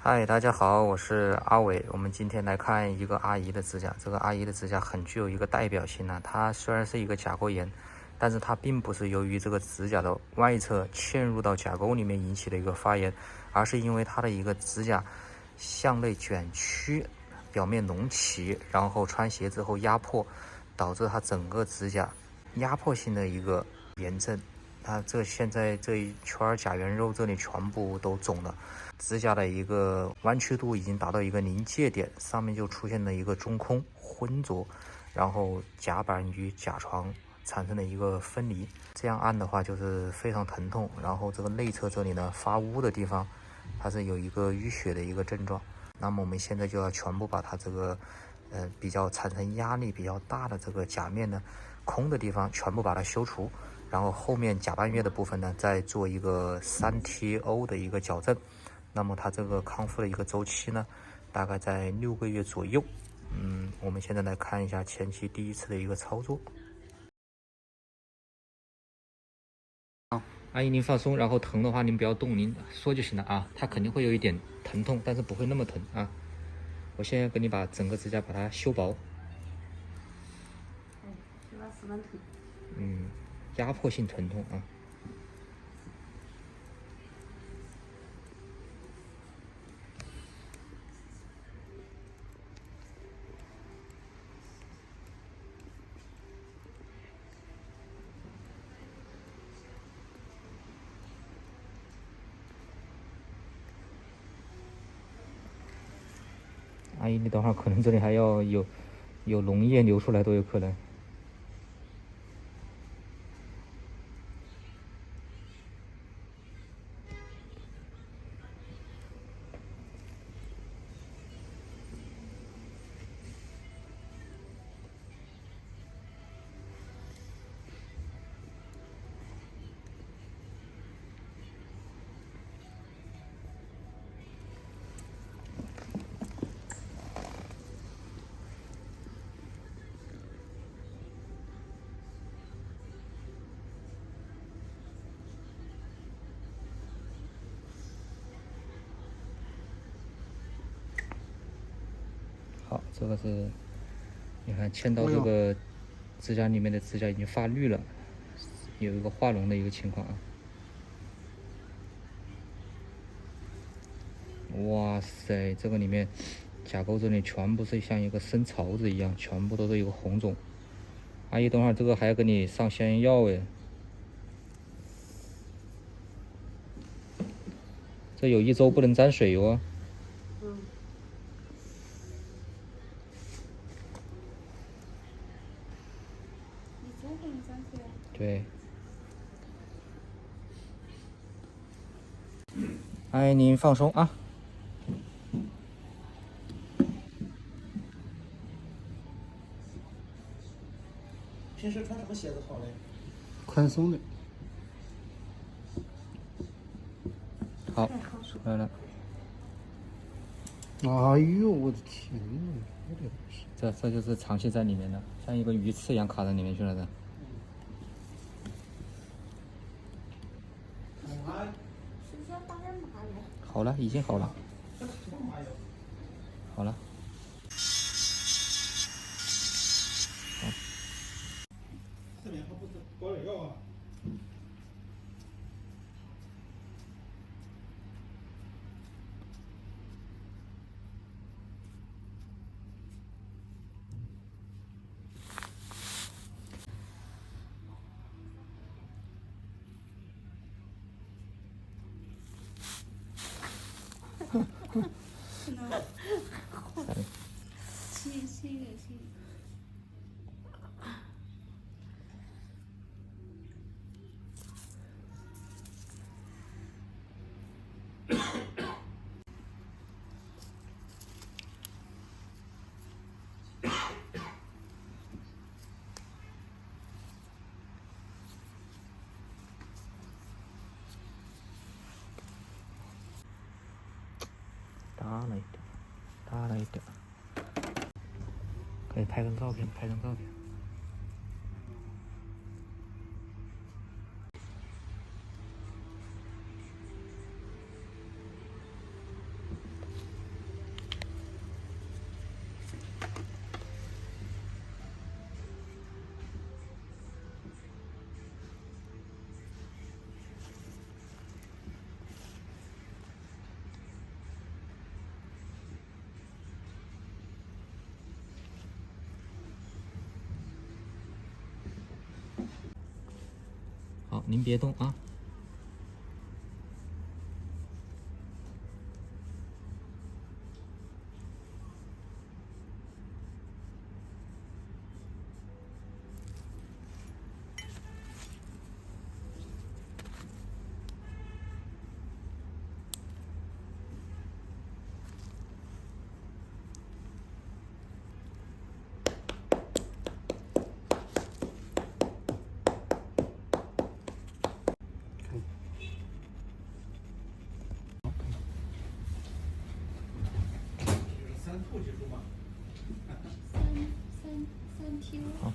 嗨，大家好，我是阿伟。我们今天来看一个阿姨的指甲。这个阿姨的指甲很具有一个代表性呢。它虽然是一个甲沟炎，但是它并不是由于这个指甲的外侧嵌入到甲沟里面引起的一个发炎，而是因为它的一个指甲向内卷曲，表面隆起，然后穿鞋之后压迫，导致它整个指甲压迫性的一个炎症。它现在这一圈甲缘肉这里全部都肿了，指甲的一个弯曲度已经达到一个临界点，上面就出现了一个中空浑浊，然后甲板与甲床产生了一个分离，这样按的话就是非常疼痛。然后这个内侧这里呢发乌的地方，它是有一个淤血的一个症状。那么我们现在就要全部把它这个比较产生压力比较大的这个甲面呢空的地方全部把它修除。然后后面甲半月的部分呢，再做一个3TO 的一个矫正，那么它这个康复的一个周期呢，大概在6个月左右。我们现在来看一下前期第一次的一个操作。阿姨您放松，然后疼的话您不要动，您说就行了啊。它肯定会有一点疼痛，但是不会那么疼啊。我现在给你把整个指甲把它修薄。修了十分疼。压迫性疼痛啊。阿姨，你等会儿可能这里还要有脓液流出来都有可能。好，这个是，你看嵌到这个指甲里面的指甲已经发绿了，有一个化脓的一个情况啊。哇塞，这个里面甲沟这里全部是像一个生槽子一样，全部都是一个红肿。阿姨，等会儿这个还要给你上消炎药哎，这有1周不能沾水哦。1周不能沾水啊？对。阿姨，您放松啊。平时穿什么鞋子好嘞？宽松的。好，出来了。哎呦，我的天呐！这就是长期在里面的，像一个鱼刺一样卡在里面去了的。是不是要打点麻药？好了，已经好了。好了。这边还不是膏药啊？气。大了一点，大了一点。可以拍张照片，拍张照片。您别动啊。就是3T技术嘛。三 T 好。